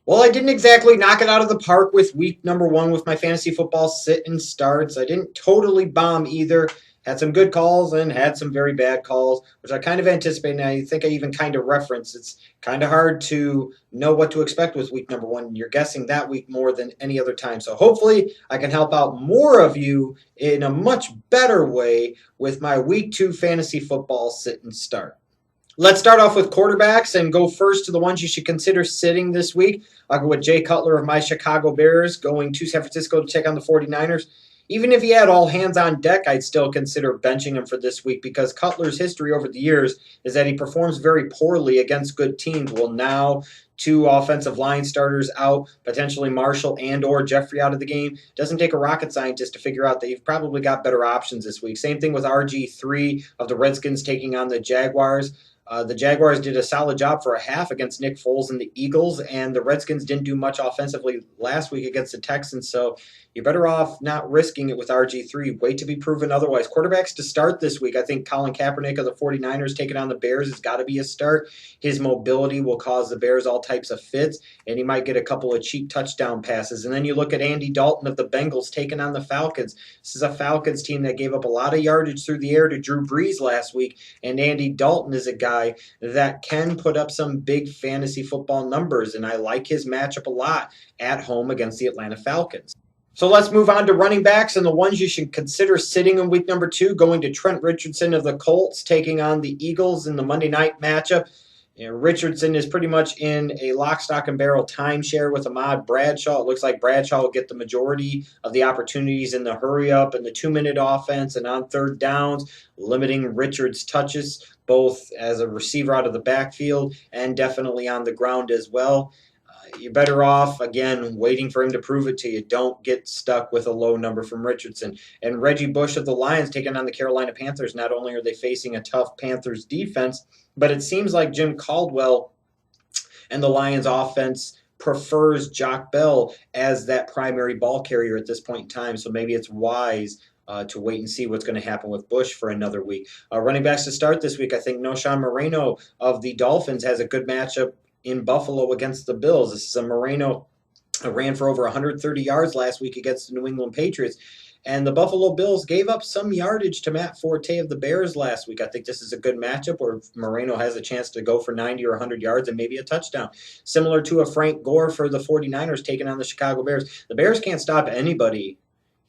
Well, I didn't exactly knock it out of the park with week number one with my fantasy football sit and starts. I didn't totally bomb either. Had some good calls and had some very bad calls, which I kind of anticipated. And I think I even kind of referenced. It's kind of hard to know what to expect with week number one. You're guessing that week more than any other time. So hopefully I can help out more of you in a much better way with my week two fantasy football sit and start. Let's start off with quarterbacks and go first to the ones you should consider sitting this week. I'll go with Jay Cutler of my Chicago Bears going to San Francisco to take on the 49ers. Even if he had all hands on deck, I'd still consider benching him for this week because Cutler's history over the years is that he performs very poorly against good teams. Well, now two offensive line starters out, potentially Marshall and or Jeffrey out of the game. Doesn't take a rocket scientist to figure out that you've probably got better options this week. Same thing with RG3 of the Redskins taking on the Jaguars. The Jaguars did a solid job for a half against Nick Foles and the Eagles, and the Redskins didn't do much offensively last week against the Texans. So you're better off not risking it with RG3. Wait to be proven otherwise. Quarterbacks to start this week. I think Colin Kaepernick of the 49ers taking on the Bears has got to be a start. His mobility will cause the Bears all types of fits, and he might get a couple of cheap touchdown passes. And then you look at Andy Dalton of the Bengals taking on the Falcons. This is a Falcons team that gave up a lot of yardage through the air to Drew Brees last week, and Andy Dalton is a guy that can put up some big fantasy football numbers, and I like his matchup a lot at home against the Atlanta Falcons. So let's move on to running backs and the ones you should consider sitting in week number two, going to Trent Richardson of the Colts, taking on the Eagles in the Monday night matchup. Richardson is pretty much in a lock, stock, and barrel timeshare with Ahmad Bradshaw. It looks like Bradshaw will get the majority of the opportunities in the hurry up and the 2-minute offense and on third downs, limiting Richards' touches, both as a receiver out of the backfield and definitely on the ground as well. You're better off, again, waiting for him to prove it to you. Don't get stuck with a low number from Richardson. And Reggie Bush of the Lions taking on the Carolina Panthers. Not only are they facing a tough Panthers defense, but it seems like Jim Caldwell and the Lions offense prefers Jock Bell as that primary ball carrier at this point in time. So maybe it's wise to wait and see what's going to happen with Bush for another week. Running backs to start this week, I think Noshan Moreno of the Dolphins has a good matchup in Buffalo against the Bills. This is a Moreno ran for over 130 yards last week against the New England Patriots. And the Buffalo Bills gave up some yardage to Matt Forte of the Bears last week. I think this is a good matchup where Moreno has a chance to go for 90 or 100 yards and maybe a touchdown. Similar to a Frank Gore for the 49ers taking on the Chicago Bears. The Bears can't stop anybody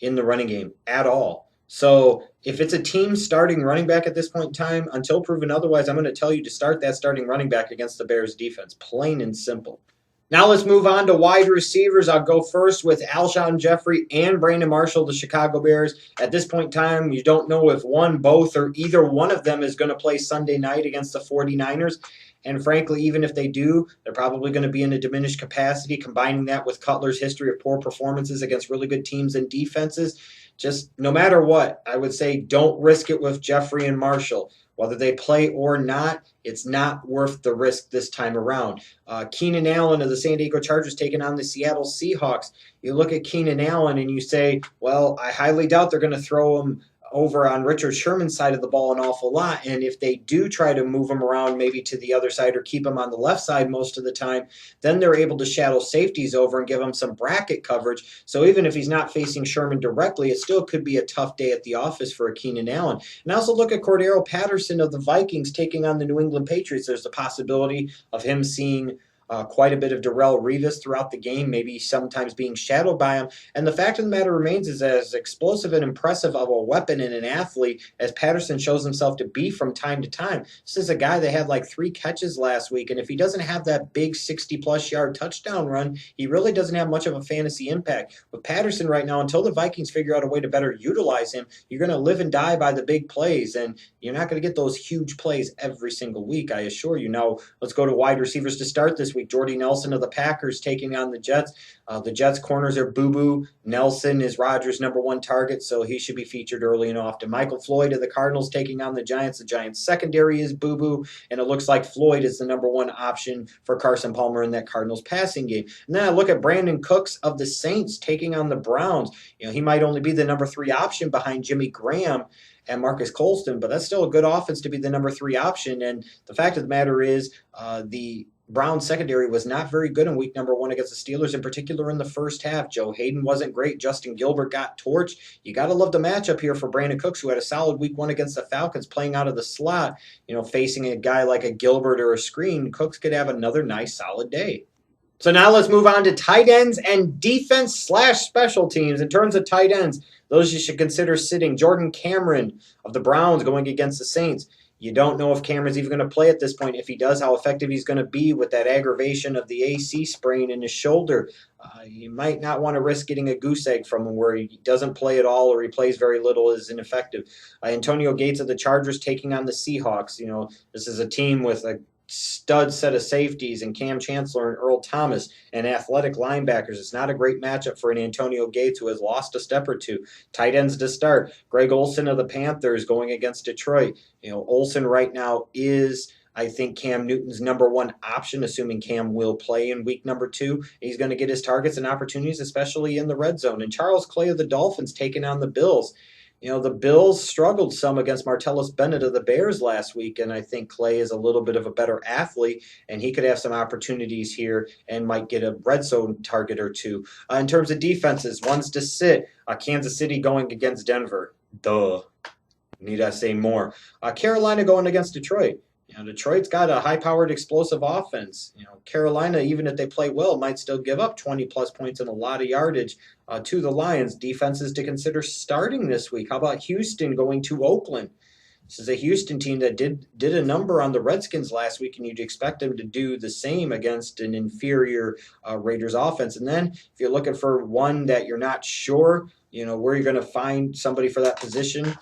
in the running game at all. So if it's a team starting running back at this point in time, until proven otherwise, I'm going to tell you to start that starting running back against the Bears defense. Plain and simple. Now let's move on to wide receivers. I'll go first with Alshon Jeffrey and Brandon Marshall, the Chicago Bears. At this point in time, you don't know if one, both, or either one of them is going to play Sunday night against the 49ers. And frankly, even if they do, they're probably going to be in a diminished capacity. Combining that with Cutler's history of poor performances against really good teams and defenses, just no matter what, I would say don't risk it with Jeffrey and Marshall. Whether they play or not, it's not worth the risk this time around. Keenan Allen of the San Diego Chargers taking on the Seattle Seahawks. You look at Keenan Allen and you say, well, I highly doubt they're going to throw him over on Richard Sherman's side of the ball an awful lot. And if they do try to move him around maybe to the other side or keep him on the left side most of the time, then they're able to shadow safeties over and give him some bracket coverage. So even if he's not facing Sherman directly, it still could be a tough day at the office for a Keenan Allen. And also look at Cordero Patterson of the Vikings taking on the New England Patriots. There's the possibility of him seeing quite a bit of Darrelle Revis throughout the game, maybe sometimes being shadowed by him. And the fact of the matter remains is as explosive and impressive of a weapon and an athlete as Patterson shows himself to be from time to time. This is a guy that had like 3 catches last week, and if he doesn't have that big 60-plus yard touchdown run, he really doesn't have much of a fantasy impact. With Patterson right now, until the Vikings figure out a way to better utilize him, you're going to live and die by the big plays, and you're not going to get those huge plays every single week, I assure you. Now, let's go to wide receivers to start this week. Jordy Nelson of the Packers taking on the Jets. The Jets corners are boo-boo. Nelson is Rodgers' #1 target, so he should be featured early and often. Michael Floyd of the Cardinals taking on the Giants. The Giants' secondary is boo-boo, and it looks like Floyd is the #1 option for Carson Palmer in that Cardinals passing game. And then I look at Brandon Cooks of the Saints taking on the Browns. He might only be the #3 option behind Jimmy Graham and Marcus Colston, but that's still a good offense to be the #3 option. And the fact of the matter is the Brown's secondary was not very good in week number one against the Steelers, in particular in the first half. Joe Hayden wasn't great. Justin Gilbert got torched. You got to love the matchup here for Brandon Cooks, who had a solid week one against the Falcons, playing out of the slot. Facing a guy like a Gilbert or a screen, Cooks could have another nice, solid day. So now let's move on to tight ends and defense/special teams. In terms of tight ends, those you should consider sitting. Jordan Cameron of the Browns going against the Saints. You don't know if Cameron's even going to play at this point. If he does, how effective he's going to be with that aggravation of the AC sprain in his shoulder. You might not want to risk getting a goose egg from him where he doesn't play at all or he plays very little, is ineffective. Antonio Gates of the Chargers taking on the Seahawks. This is a team with a stud set of safeties and Cam Chancellor and Earl Thomas and athletic linebackers. It's not a great matchup for an Antonio Gates who has lost a step or two. Tight ends to start. Greg Olsen of the Panthers going against Detroit. Olsen right now is, I think, Cam Newton's number one option, assuming Cam will play in week number 2. He's going to get his targets and opportunities, especially in the red zone. And Charles Clay of the Dolphins taking on the Bills. The Bills struggled some against Martellus Bennett of the Bears last week, and I think Clay is a little bit of a better athlete, and he could have some opportunities here and might get a red zone target or two. In terms of defenses, ones to sit, Kansas City going against Denver. Duh. Need I say more? Carolina going against Detroit. Detroit's got a high-powered, explosive offense. Carolina, even if they play well, might still give up 20-plus points and a lot of yardage to the Lions. Defenses to consider starting this week. How about Houston going to Oakland? This is a Houston team that did a number on the Redskins last week, and you'd expect them to do the same against an inferior Raiders offense. And then if you're looking for one that you're not sure, where you're going to find somebody for that position,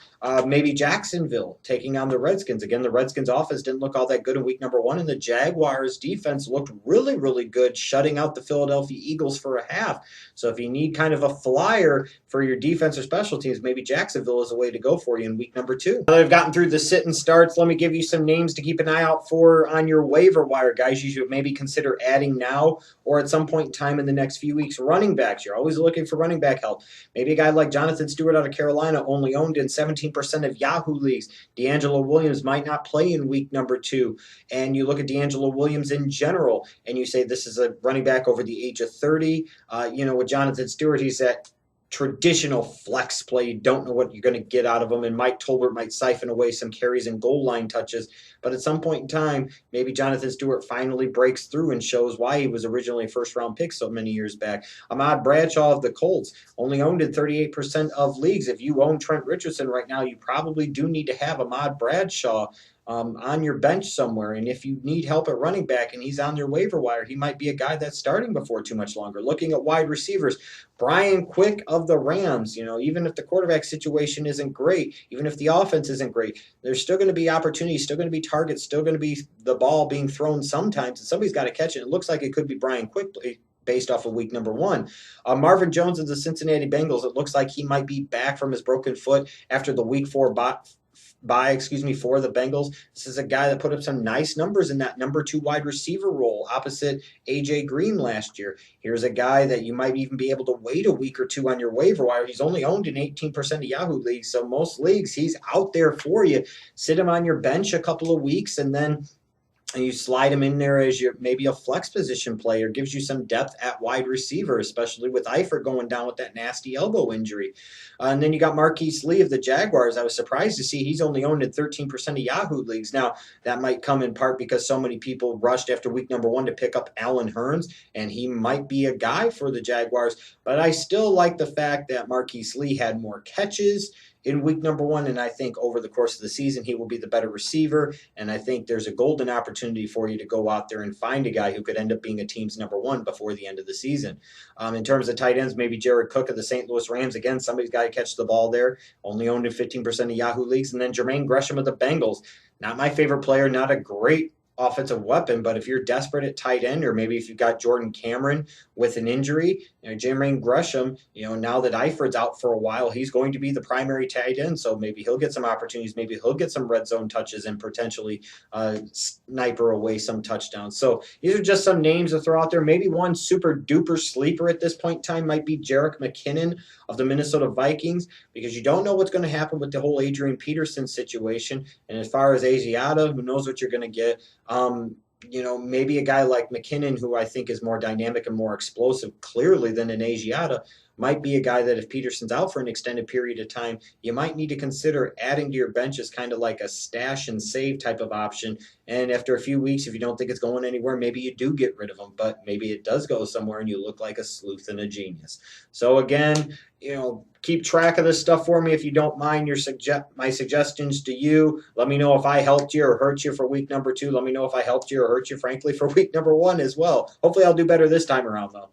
maybe Jacksonville taking on the Redskins. Again, the Redskins offense didn't look all that good in week number 1, and the Jaguars defense looked really, really good, shutting out the Philadelphia Eagles for a half. So if you need kind of a flyer for your defense or special teams, maybe Jacksonville is a way to go for you in week number 2. Now that I've gotten through the sit and starts, let me give you some names to keep an eye out for on your waiver wire, guys. You should maybe consider adding now or at some point in time in the next few weeks. Running backs, you're always looking for running back help. Maybe a guy like Jonathan Stewart out of Carolina, only owned in 17% of Yahoo leagues. D'Angelo Williams might not play in week number 2. And you look at D'Angelo Williams in general, and you say this is a running back over the age of 30. With Jonathan Stewart, he's at traditional flex play. You don't know what you're going to get out of him, and Mike Tolbert might siphon away some carries and goal line touches. But at some point in time, maybe Jonathan Stewart finally breaks through and shows why he was originally a first-round pick so many years back. Ahmad Bradshaw of the Colts, only owned in 38% of leagues. If you own Trent Richardson right now, you probably do need to have Ahmad Bradshaw on your bench somewhere. And if you need help at running back and he's on your waiver wire, he might be a guy that's starting before too much longer. Looking at wide receivers, Brian Quick of the Rams, even if the quarterback situation isn't great, even if the offense isn't great, there's still going to be opportunities, still going to be targets, still going to be the ball being thrown sometimes, and somebody's got to catch it. It looks like it could be Brian Quick based off of week number 1. Marvin Jones of the Cincinnati Bengals, it looks like he might be back from his broken foot after the week 4 bye for the Bengals. This is a guy that put up some nice numbers in that number 2 wide receiver role opposite A.J. Green last year. Here's a guy that you might even be able to wait a week or two on your waiver wire. He's only owned in 18% of Yahoo leagues, so most leagues he's out there for you. Sit him on your bench a couple of weeks, and then you slide him in there as maybe a flex position player. Gives you some depth at wide receiver, especially with Eifert going down with that nasty elbow injury. And then you got Marquise Lee of the Jaguars. I was surprised to see he's only owned in 13% of Yahoo leagues. Now, that might come in part because so many people rushed after week number 1 to pick up Allen Hurns, and he might be a guy for the Jaguars. But I still like the fact that Marquise Lee had more catches in week number 1, and I think over the course of the season he will be the better receiver, and I think there's a golden opportunity for you to go out there and find a guy who could end up being a team's number 1 before the end of the season. In terms of tight ends, maybe Jared Cook of the St. Louis Rams. Again, somebody's got to catch the ball there, only owned in 15% of Yahoo leagues. And then Jermaine Gresham of the Bengals, not my favorite player, not a great offensive weapon, but if you're desperate at tight end, or maybe if you've got Jordan Cameron with an injury, Jermaine Gresham, now that Eifert's out for a while, he's going to be the primary tight end, so maybe he'll get some opportunities, maybe he'll get some red zone touches and potentially sniper away some touchdowns. So these are just some names to throw out there. Maybe one super duper sleeper at this point in time might be Jerick McKinnon of the Minnesota Vikings, because you don't know what's going to happen with the whole Adrian Peterson situation, and as far as Asiata, who knows what you're going to get. maybe a guy like McKinnon, who I think is more dynamic and more explosive clearly than an Asiata, might be a guy that if Peterson's out for an extended period of time, you might need to consider adding to your bench as kind of like a stash and save type of option. And after a few weeks, if you don't think it's going anywhere, maybe you do get rid of him, but maybe it does go somewhere and you look like a sleuth and a genius. So again, keep track of this stuff for me if you don't mind. My suggestions to you. Let me know if I helped you or hurt you for week number 2. Let me know if I helped you or hurt you, frankly, for week number 1 as well. Hopefully, I'll do better this time around, though.